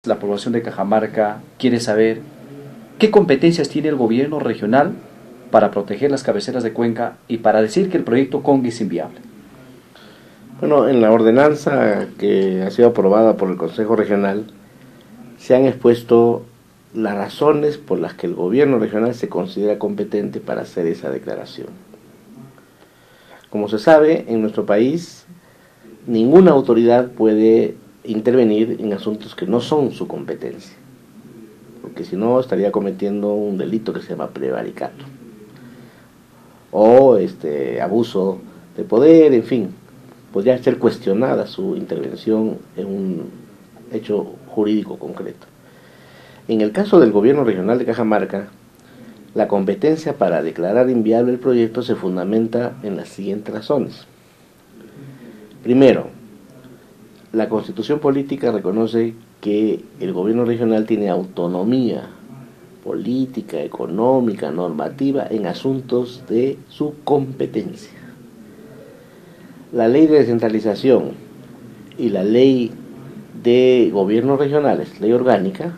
La población de Cajamarca quiere saber qué competencias tiene el gobierno regional para proteger las cabeceras de Cuenca y para decir que el proyecto Conga es inviable. Bueno, en la ordenanza que ha sido aprobada por el Consejo Regional se han expuesto las razones por las que el gobierno regional se considera competente para hacer esa declaración. Como se sabe, en nuestro país ninguna autoridad puede intervenir en asuntos que no son su competencia, porque si no estaría cometiendo un delito que se llama prevaricato o abuso de poder, en fin, podría ser cuestionada su intervención en un hecho jurídico concreto. En el caso del gobierno regional de Cajamarca, la competencia para declarar inviable el proyecto se fundamenta en las siguientes razones. Primero, la Constitución Política reconoce que el gobierno regional tiene autonomía política, económica, normativa en asuntos de su competencia. La ley de descentralización y la ley de gobiernos regionales, ley orgánica,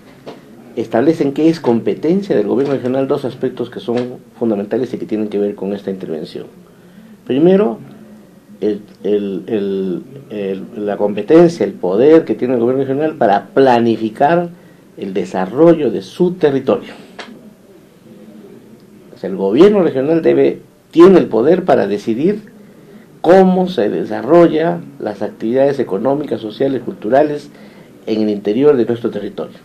establecen que es competencia del gobierno regional dos aspectos que son fundamentales y que tienen que ver con esta intervención. Primero, la competencia, el poder que tiene el gobierno regional para planificar el desarrollo de su territorio. O sea, el gobierno regional tiene el poder para decidir cómo se desarrolla las actividades económicas, sociales, culturales en el interior de nuestro territorio.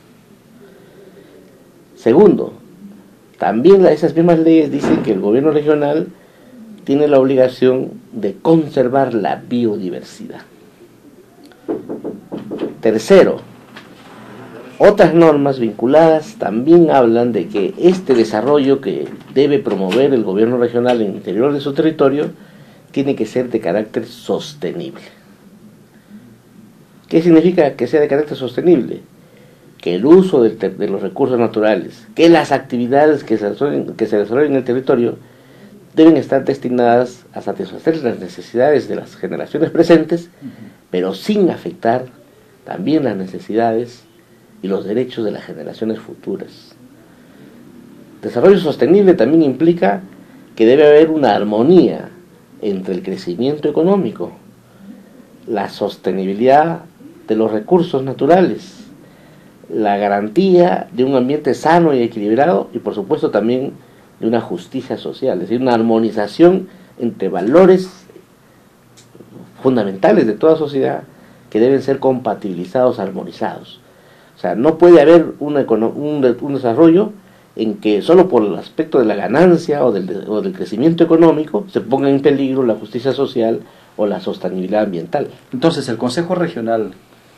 Segundo, también esas mismas leyes dicen que el gobierno regional tiene la obligación de conservar la biodiversidad. Tercero, otras normas vinculadas también hablan de que este desarrollo que debe promover el gobierno regional en el interior de su territorio tiene que ser de carácter sostenible. ¿Qué significa que sea de carácter sostenible? Que el uso de los recursos naturales, que las actividades que se desarrollen en el territorio deben estar destinadas a satisfacer las necesidades de las generaciones presentes, pero sin afectar también las necesidades y los derechos de las generaciones futuras. Desarrollo sostenible también implica que debe haber una armonía entre el crecimiento económico, la sostenibilidad de los recursos naturales, la garantía de un ambiente sano y equilibrado y por supuesto también de una justicia social, es decir, una armonización entre valores fundamentales de toda sociedad que deben ser compatibilizados, armonizados. O sea, no puede haber un desarrollo en que solo por el aspecto de la ganancia o del crecimiento económico se ponga en peligro la justicia social o la sostenibilidad ambiental. Entonces, ¿el Consejo Regional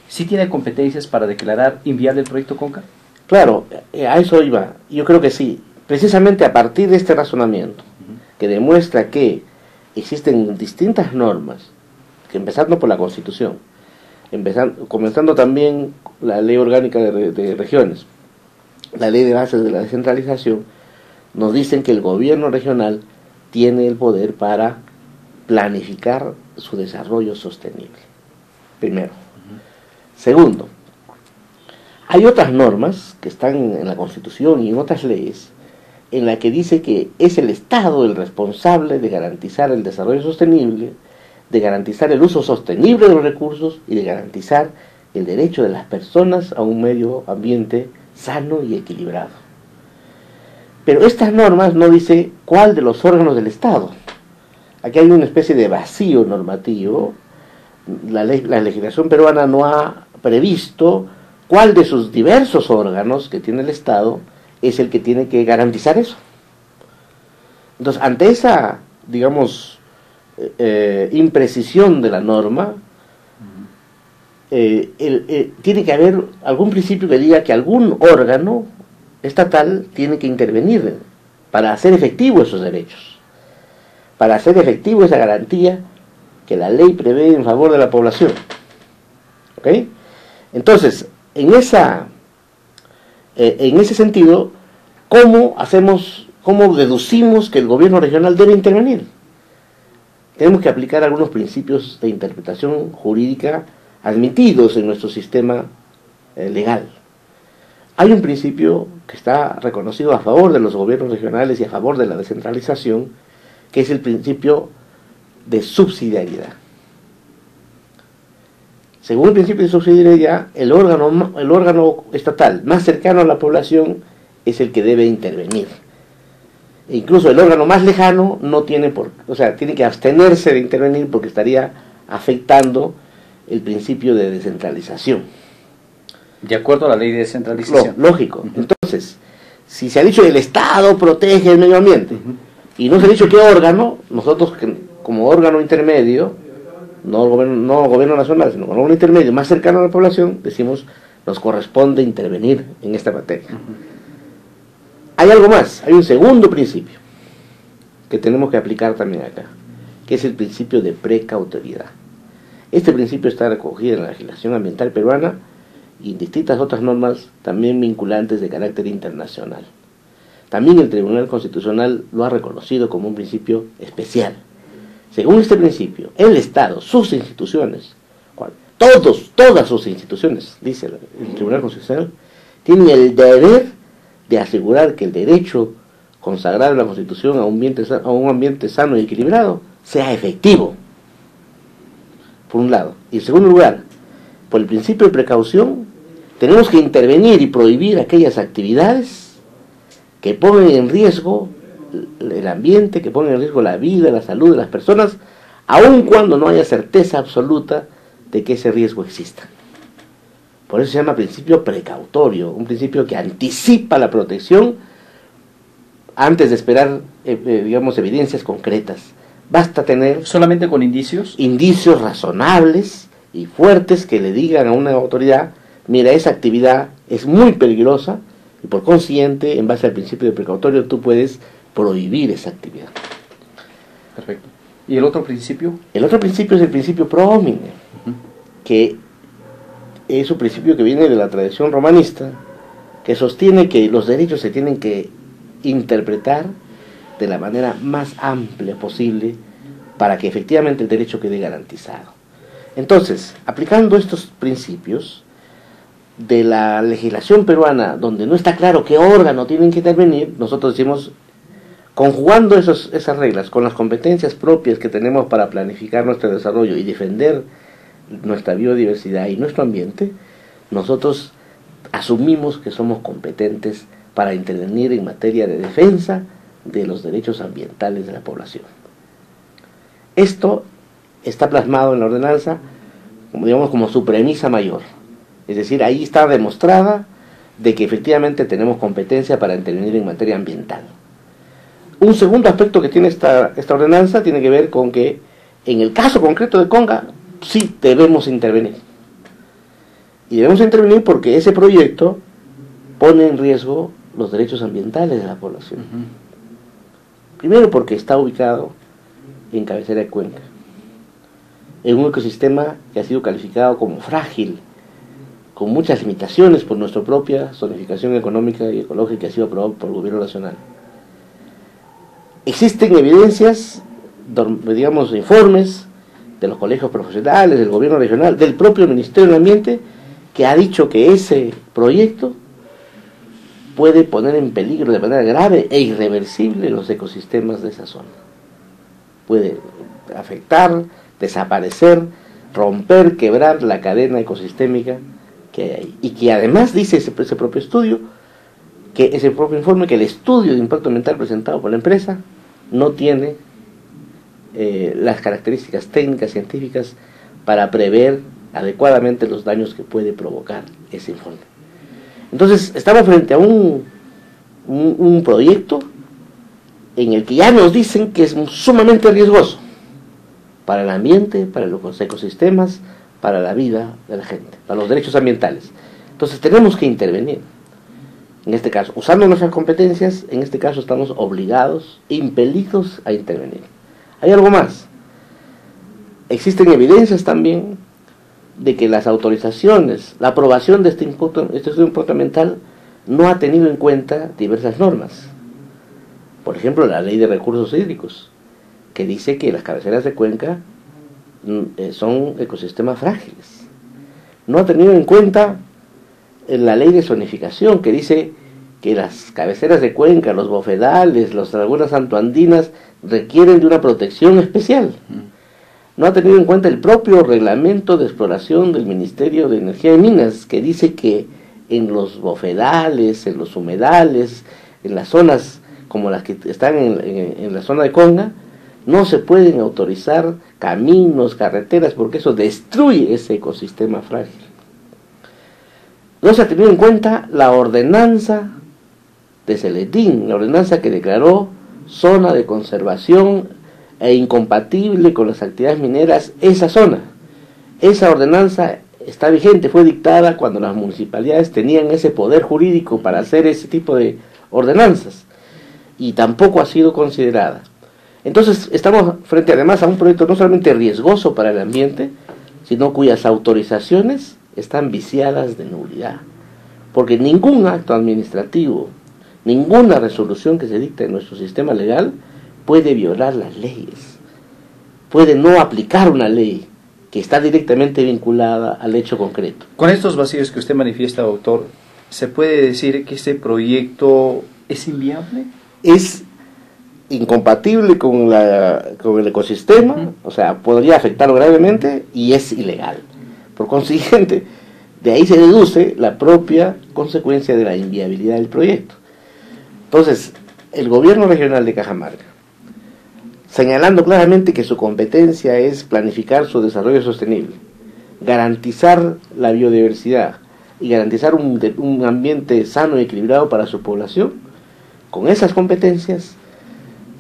sí tiene competencias para declarar inviable el proyecto Conga? Claro, a eso iba. Yo creo que sí. Precisamente a partir de este razonamiento, que demuestra que existen distintas normas, que empezando por la Constitución, comenzando también la Ley Orgánica de Regiones, la Ley de Bases de la Descentralización, nos dicen que el gobierno regional tiene el poder para planificar su desarrollo sostenible. Primero. Segundo, hay otras normas que están en la Constitución y en otras leyes en la que dice que es el Estado el responsable de garantizar el desarrollo sostenible, de garantizar el uso sostenible de los recursos y de garantizar el derecho de las personas a un medio ambiente sano y equilibrado. Pero estas normas no dicen cuál de los órganos del Estado. Aquí hay una especie de vacío normativo. La legislación peruana no ha previsto cuál de sus diversos órganos que tiene el Estado es el que tiene que garantizar eso. Entonces, ante esa, digamos, imprecisión de la norma, tiene que haber algún principio que diga que algún órgano estatal tiene que intervenir para hacer efectivo esos derechos, para hacer efectivo esa garantía que la ley prevé en favor de la población. ¿Ok? Entonces, en ese sentido, ¿cómo deducimos que el gobierno regional debe intervenir? Tenemos que aplicar algunos principios de interpretación jurídica admitidos en nuestro sistema legal. Hay un principio que está reconocido a favor de los gobiernos regionales y a favor de la descentralización, que es el principio de subsidiariedad. Según el principio de subsidiariedad, el órgano estatal más cercano a la población es el que debe intervenir. E incluso el órgano más lejano no tiene tiene que abstenerse de intervenir porque estaría afectando el principio de descentralización. De acuerdo a la ley de descentralización. Lógico. Entonces, si se ha dicho que el Estado protege el medio ambiente, y no se ha dicho qué órgano, nosotros como órgano intermedio, no gobierno nacional, sino como órgano intermedio más cercano a la población, decimos, nos corresponde intervenir en esta materia. Hay algo más, hay un segundo principio que tenemos que aplicar también acá, que es el principio de precautoriedad. Este principio está recogido en la legislación ambiental peruana y en distintas otras normas también vinculantes de carácter internacional. También el Tribunal Constitucional lo ha reconocido como un principio especial. Según este principio, el Estado, sus instituciones, todas sus instituciones, dice el Tribunal Constitucional, tienen el deber de asegurar que el derecho consagrado en la Constitución a un ambiente sano y equilibrado sea efectivo, por un lado. Y en segundo lugar, por el principio de precaución, tenemos que intervenir y prohibir aquellas actividades que pongan en riesgo el ambiente, que pongan en riesgo la vida, la salud de las personas, aun cuando no haya certeza absoluta de que ese riesgo exista. Por eso se llama principio precautorio, un principio que anticipa la protección antes de esperar, evidencias concretas. Basta tener solamente con indicios razonables y fuertes que le digan a una autoridad, mira, esa actividad es muy peligrosa y por consiguiente, en base al principio de precautorio, tú puedes prohibir esa actividad. Perfecto. ¿Y el otro principio? El otro principio es el principio pro homine, que es un principio que viene de la tradición romanista, que sostiene que los derechos se tienen que interpretar de la manera más amplia posible para que efectivamente el derecho quede garantizado. Entonces, aplicando estos principios de la legislación peruana, donde no está claro qué órgano tienen que intervenir, nosotros decimos, conjugando esas reglas con las competencias propias que tenemos para planificar nuestro desarrollo y defender nuestra biodiversidad y nuestro ambiente, nosotros asumimos que somos competentes para intervenir en materia de defensa de los derechos ambientales de la población. Esto está plasmado en la ordenanza, como su premisa mayor. Es decir, ahí está demostrada de que efectivamente tenemos competencia para intervenir en materia ambiental. Un segundo aspecto que tiene esta ordenanza tiene que ver con que en el caso concreto de Conga sí debemos intervenir. Y debemos intervenir porque ese proyecto pone en riesgo los derechos ambientales de la población. Primero porque está ubicado en cabecera de cuenca, en un ecosistema que ha sido calificado como frágil, con muchas limitaciones por nuestra propia zonificación económica y ecológica que ha sido aprobada por el gobierno nacional. Existen evidencias, informes de los colegios profesionales, del gobierno regional, del propio Ministerio del Ambiente, que ha dicho que ese proyecto puede poner en peligro de manera grave e irreversible los ecosistemas de esa zona. Puede afectar, desaparecer, romper, quebrar la cadena ecosistémica que hay ahí. Y que además dice ese propio estudio, que ese propio informe, que el estudio de impacto ambiental presentado por la empresa no tiene las características técnicas científicas para prever adecuadamente los daños que puede provocar ese informe. Entonces estamos frente a un proyecto en el que ya nos dicen que es sumamente riesgoso para el ambiente, para los ecosistemas, para la vida de la gente, para los derechos ambientales. Entonces tenemos que intervenir. En este caso, usando nuestras competencias, en este caso estamos obligados, impelidos a intervenir. Hay algo más. Existen evidencias también de que las autorizaciones, la aprobación de este estudio ambiental no ha tenido en cuenta diversas normas. Por ejemplo, la Ley de Recursos Hídricos, que dice que las cabeceras de cuenca son ecosistemas frágiles. No ha tenido en cuenta en la ley de zonificación, que dice que las cabeceras de cuenca, los bofedales, las lagunas santoandinas requieren de una protección especial. No ha tenido en cuenta el propio reglamento de exploración del Ministerio de Energía y Minas, que dice que en los bofedales, en los humedales, en las zonas como las que están en la zona de Conga, no se pueden autorizar caminos, carreteras, porque eso destruye ese ecosistema frágil. No se ha tenido en cuenta la ordenanza de Celetín, la ordenanza que declaró zona de conservación e incompatible con las actividades mineras esa zona. Esa ordenanza está vigente, fue dictada cuando las municipalidades tenían ese poder jurídico para hacer ese tipo de ordenanzas, y tampoco ha sido considerada. Entonces estamos frente además a un proyecto no solamente riesgoso para el ambiente, sino cuyas autorizaciones están viciadas de nulidad, porque ningún acto administrativo, ninguna resolución que se dicta en nuestro sistema legal puede violar las leyes, puede no aplicar una ley que está directamente vinculada al hecho concreto. Con estos vacíos que usted manifiesta, doctor, ¿se puede decir que este proyecto es inviable? Es incompatible con el ecosistema, o sea, podría afectarlo gravemente, y es ilegal. Por consiguiente, de ahí se deduce la propia consecuencia de la inviabilidad del proyecto. Entonces, el gobierno regional de Cajamarca, señalando claramente que su competencia es planificar su desarrollo sostenible, garantizar la biodiversidad y garantizar un ambiente sano y equilibrado para su población, con esas competencias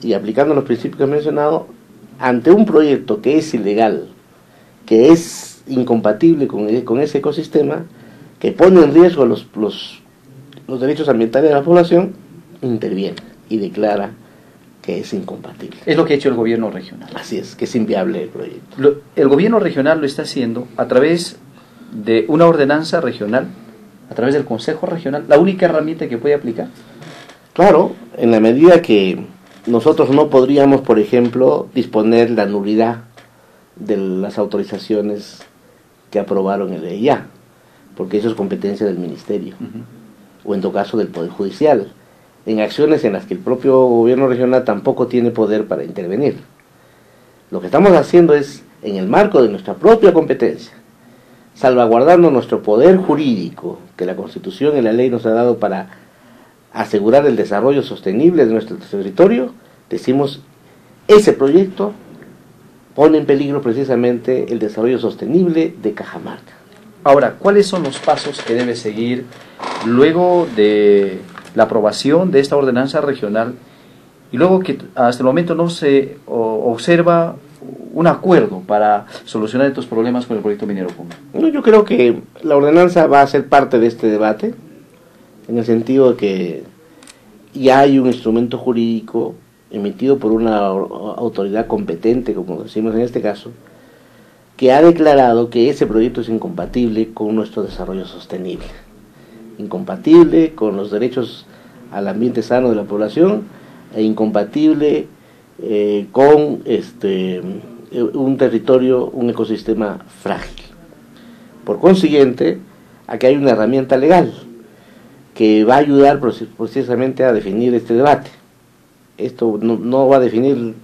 y aplicando los principios que he mencionado, ante un proyecto que es ilegal, que es incompatible con ese ecosistema, que pone en riesgo los derechos ambientales de la población, interviene y declara que es incompatible. Es lo que ha hecho el gobierno regional. Así es, que es inviable el proyecto. El gobierno regional lo está haciendo a través de una ordenanza regional, a través del Consejo Regional, la única herramienta que puede aplicar. Claro, en la medida que nosotros no podríamos, por ejemplo, disponer la nulidad de las autorizaciones que aprobaron el EIA, porque eso es competencia del Ministerio, o en todo caso del Poder Judicial, en acciones en las que el propio gobierno regional tampoco tiene poder para intervenir. Lo que estamos haciendo es, en el marco de nuestra propia competencia, salvaguardando nuestro poder jurídico que la Constitución y la ley nos ha dado para asegurar el desarrollo sostenible de nuestro territorio. Decimos, ese proyecto pone en peligro precisamente el desarrollo sostenible de Cajamarca. Ahora, ¿cuáles son los pasos que debe seguir luego de la aprobación de esta ordenanza regional y luego que hasta el momento no se observa un acuerdo para solucionar estos problemas con el proyecto minero Conga? No, yo creo que la ordenanza va a ser parte de este debate, en el sentido de que ya hay un instrumento jurídico emitido por una autoridad competente, como decimos en este caso, que ha declarado que ese proyecto es incompatible con nuestro desarrollo sostenible, incompatible con los derechos al ambiente sano de la población e incompatible con un territorio, un ecosistema frágil. Por consiguiente, aquí hay una herramienta legal que va a ayudar precisamente a definir este debate. Esto no va a definir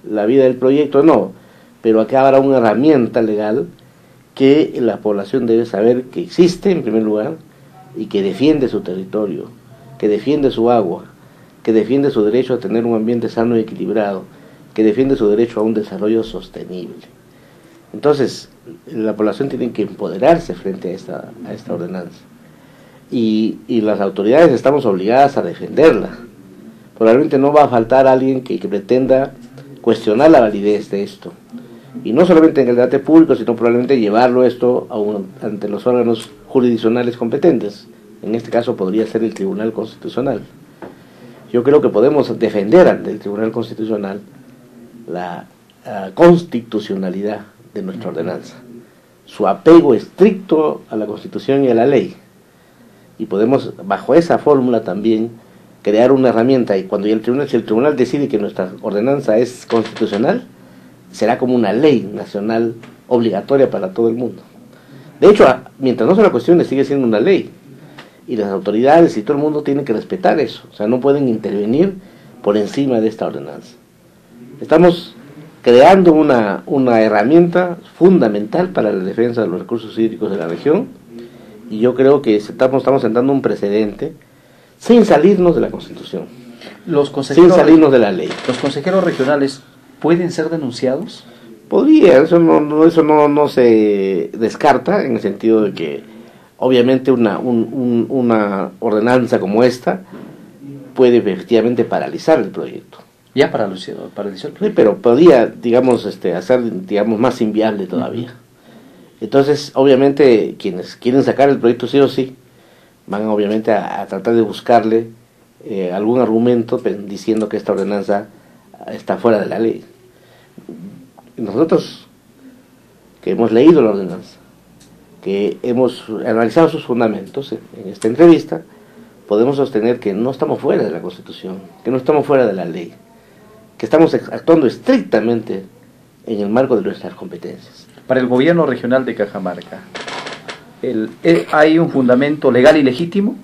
la vida del proyecto, no, pero acá habrá una herramienta legal que la población debe saber que existe en primer lugar y que defiende su territorio, que defiende su agua, que defiende su derecho a tener un ambiente sano y equilibrado, que defiende su derecho a un desarrollo sostenible. Entonces, la población tiene que empoderarse frente a esta ordenanza. Y las autoridades estamos obligadas a defenderla. Probablemente no va a faltar alguien que pretenda cuestionar la validez de esto. Y no solamente en el debate público, sino probablemente llevarlo esto ante los órganos jurisdiccionales competentes. En este caso podría ser el Tribunal Constitucional. Yo creo que podemos defender ante el Tribunal Constitucional la constitucionalidad de nuestra ordenanza, su apego estricto a la Constitución y a la ley. Y podemos, bajo esa fórmula también, crear una herramienta, y cuando si el tribunal decide que nuestra ordenanza es constitucional, será como una ley nacional obligatoria para todo el mundo. De hecho, mientras no se la cuestione, sigue siendo una ley. y las autoridades y todo el mundo tienen que respetar eso, o sea, no pueden intervenir por encima de esta ordenanza. Estamos creando una herramienta fundamental para la defensa de los recursos hídricos de la región, y yo creo que estamos sentando un precedente sin salirnos de la Constitución, sin salirnos de la ley. ¿Los consejeros regionales pueden ser denunciados? Podría, eso no se descarta, en el sentido de que obviamente una ordenanza como esta puede efectivamente paralizar el proyecto. Ya paralizó el proyecto. Sí, pero podría, digamos, hacer, digamos, más inviable todavía. Entonces, obviamente, quienes quieren sacar el proyecto sí o sí, van obviamente a tratar de buscarle algún argumento diciendo que esta ordenanza está fuera de la ley. Nosotros, que hemos leído la ordenanza, que hemos analizado sus fundamentos en esta entrevista, podemos sostener que no estamos fuera de la Constitución, que no estamos fuera de la ley, que estamos actuando estrictamente en el marco de nuestras competencias. Para el gobierno regional de Cajamarca, ¿hay un fundamento legal y legítimo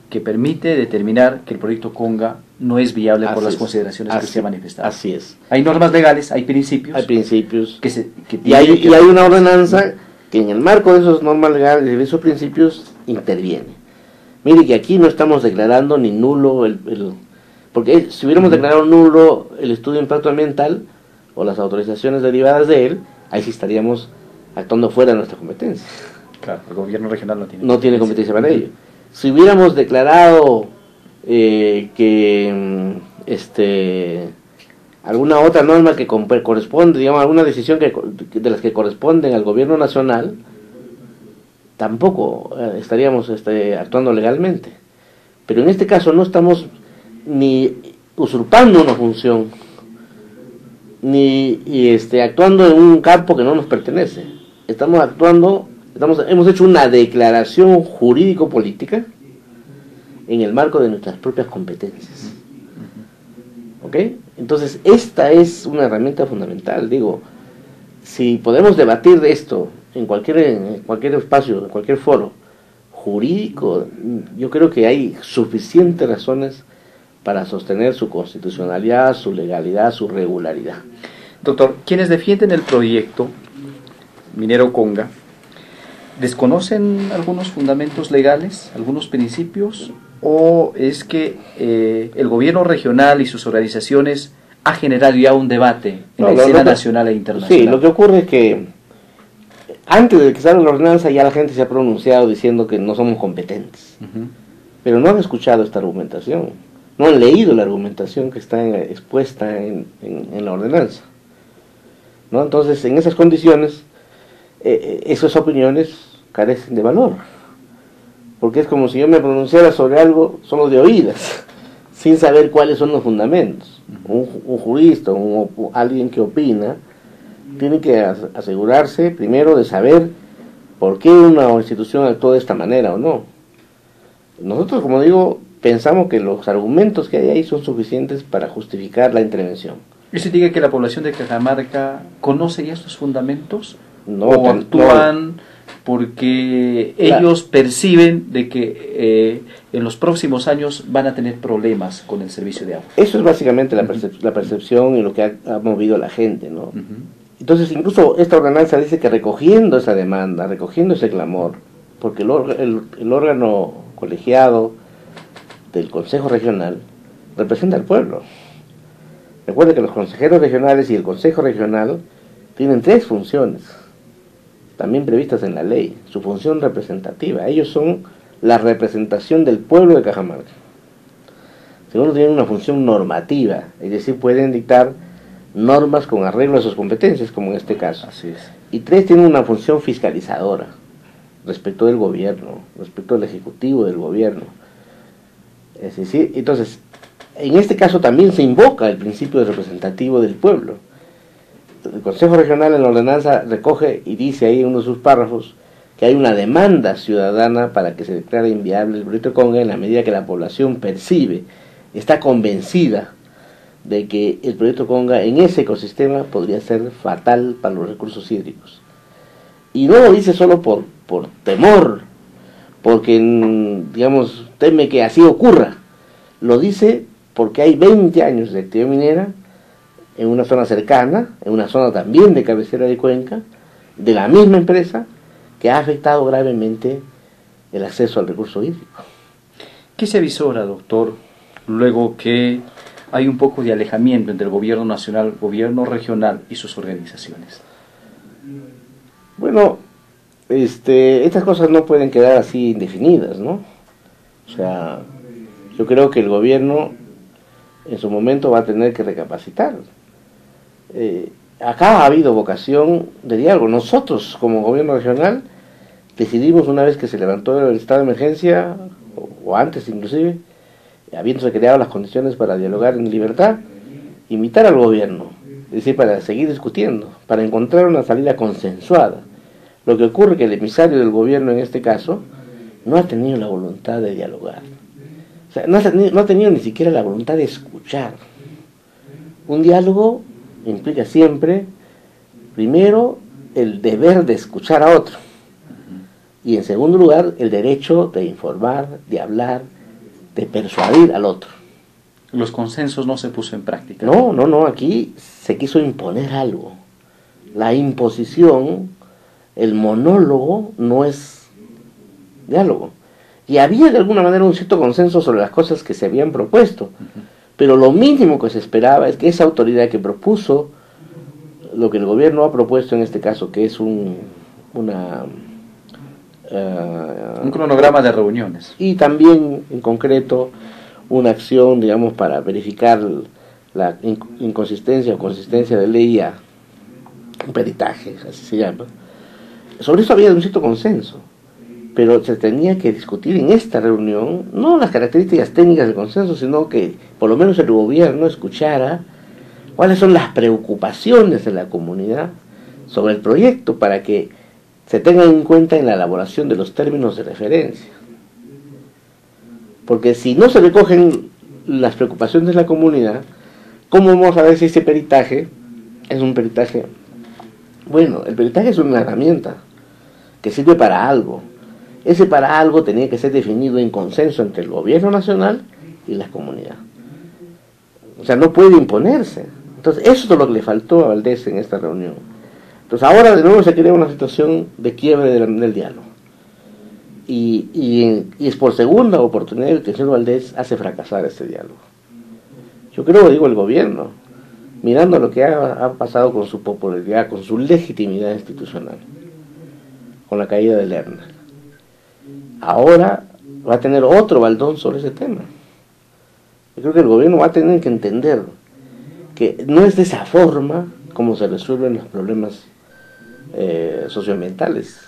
que permite determinar que el proyecto Conga no es viable por las consideraciones que se han manifestado? Así es. Hay normas legales, hay principios. Hay principios. Y hay una ordenanza que en el marco de esas normas legales y de esos principios interviene. Mire que aquí no estamos declarando ni nulo porque si hubiéramos declarado nulo el estudio de impacto ambiental o las autorizaciones derivadas de él, ahí sí estaríamos actuando fuera de nuestra competencia. Claro, el gobierno regional no tiene competencia para ello. Si hubiéramos declarado que alguna otra norma que corresponde, digamos, alguna decisión de las que corresponden al gobierno nacional, tampoco estaríamos actuando legalmente. Pero en este caso no estamos ni usurpando una función, ni actuando en un campo que no nos pertenece. Hemos hecho una declaración jurídico-política en el marco de nuestras propias competencias. ¿Ok? Entonces, esta es una herramienta fundamental. Digo, si podemos debatir de esto en cualquier espacio, en cualquier foro jurídico, yo creo que hay suficientes razones para sostener su constitucionalidad, su legalidad, su regularidad. Doctor, quienes defienden el proyecto minero Conga, ¿desconocen algunos fundamentos legales, algunos principios, o es que el gobierno regional y sus organizaciones ha generado ya un debate en la escena nacional e internacional? Sí, lo que ocurre es que antes de que salga la ordenanza ya la gente se ha pronunciado diciendo que no somos competentes, pero no han escuchado esta argumentación, no han leído la argumentación que está expuesta en la ordenanza, ¿no? Entonces, en esas condiciones, esas opiniones carecen de valor, porque es como si yo me pronunciara sobre algo solo de oídas, sin saber cuáles son los fundamentos. Un jurista, alguien que opina, tiene que asegurarse primero de saber por qué una institución actuó de esta manera o no. Nosotros, como digo, pensamos que los argumentos que hay ahí son suficientes para justificar la intervención. ¿Eso diga que la población de Cajamarca conoce ya estos fundamentos? No, ¿O actúan porque ellos perciben de que en los próximos años van a tener problemas con el servicio de agua? Eso es básicamente la percepción y lo que ha movido a la gente, ¿no? Entonces, incluso esta ordenanza dice que recogiendo esa demanda, recogiendo ese clamor, porque el órgano colegiado del Consejo Regional representa al pueblo. Recuerde que los consejeros regionales y el Consejo Regional tienen 3 funciones, también previstas en la ley. Su función representativa, ellos son la representación del pueblo de Cajamarca. Segundo, tienen una función normativa, es decir, pueden dictar normas con arreglo a sus competencias, como en este caso. Así es. Y 3, tienen una función fiscalizadora respecto del gobierno, respecto al ejecutivo del gobierno. Es decir, entonces, en este caso también se invoca el principio representativo del pueblo. El Consejo Regional en la ordenanza recoge y dice ahí en uno de sus párrafos que hay una demanda ciudadana para que se declare inviable el proyecto Conga en la medida que la población percibe, está convencida de que el proyecto Conga en ese ecosistema podría ser fatal para los recursos hídricos. Y no lo dice solo por temor porque, digamos, teme que así ocurra. Lo dice porque hay 20 años de actividad minera en una zona cercana, en una zona también de cabecera de Cuenca, de la misma empresa, que ha afectado gravemente el acceso al recurso hídrico. ¿Qué se avisora, doctor, luego que hay un poco de alejamiento entre el gobierno nacional, gobierno regional y sus organizaciones? Bueno, estas cosas no pueden quedar así indefinidas, ¿no? O sea, yo creo que el gobierno en su momento va a tener que recapacitar. Acá ha habido vocación de diálogo. Nosotros, como gobierno regional, decidimos, una vez que se levantó el estado de emergencia, o antes inclusive, habiéndose creado las condiciones para dialogar en libertad, invitar al gobierno, es decir, para seguir discutiendo, para encontrar una salida consensuada. Lo que ocurre es que el emisario del gobierno en este caso no ha tenido la voluntad de dialogar. O sea, no ha tenido ni siquiera la voluntad de escuchar. Un diálogo implica siempre, primero, el deber de escuchar a otro. Y en segundo lugar, el derecho de informar, de hablar, de persuadir al otro. Los consensos no se puso en práctica. No, aquí se quiso imponer algo. La imposición, el monólogo, no es diálogo. Y había de alguna manera un cierto consenso sobre las cosas que se habían propuesto. Pero lo mínimo que se esperaba es que esa autoridad que propuso lo que el gobierno ha propuesto en este caso, que es un cronograma de reuniones. Y también, en concreto, una acción, digamos, para verificar la inconsistencia o consistencia de ley, un peritaje, así se llama. Sobre eso había un cierto consenso, pero se tenía que discutir en esta reunión, no las características técnicas del consenso, sino que por lo menos el gobierno escuchara cuáles son las preocupaciones de la comunidad sobre el proyecto, para que se tengan en cuenta en la elaboración de los términos de referencia. Porque si no se recogen las preocupaciones de la comunidad, ¿cómo vamos a ver si ese peritaje es un peritaje? Bueno, el peritaje es una herramienta que sirve para algo. Ese para algo tenía que ser definido en consenso entre el gobierno nacional y la comunidad. O sea, no puede imponerse. Entonces, eso es lo que le faltó a Valdés en esta reunión. Entonces, ahora de nuevo se crea una situación de quiebre del diálogo. Y es por segunda oportunidad que el señor Valdés hace fracasar este diálogo. Yo creo, digo, el gobierno, mirando lo que ha pasado con su popularidad, con su legitimidad institucional, con la caída de Lerner, ahora va a tener otro baldón sobre ese tema. Yo creo que el gobierno va a tener que entender que no es de esa forma como se resuelven los problemas socioambientales.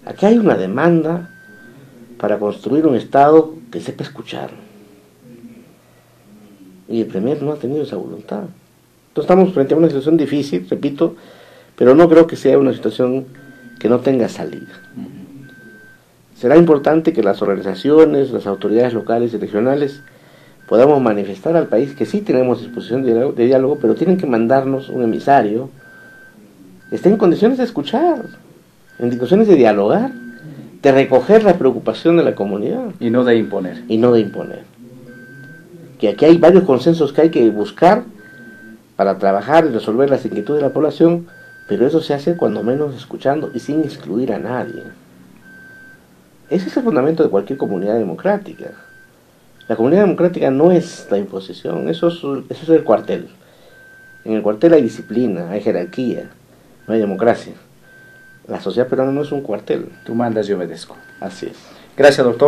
Aquí hay una demanda para construir un Estado que sepa escuchar. Y el Premier no ha tenido esa voluntad. Entonces estamos frente a una situación difícil, repito, pero no creo que sea una situación que no tenga salida. Será importante que las organizaciones, las autoridades locales y regionales podamos manifestar al país que sí tenemos disposición de diálogo, pero tienen que mandarnos un emisario que esté en condiciones de escuchar, en condiciones de dialogar, de recoger la preocupación de la comunidad. Y no de imponer. Y no de imponer. Que aquí hay varios consensos que hay que buscar para trabajar y resolver las inquietudes de la población, pero eso se hace cuando menos escuchando y sin excluir a nadie. Ese es el fundamento de cualquier comunidad democrática. La comunidad democrática no es la imposición, eso es el cuartel. En el cuartel hay disciplina, hay jerarquía, no hay democracia. La sociedad peruana no es un cuartel. Tú mandas, yo obedezco. Así es. Gracias, doctor.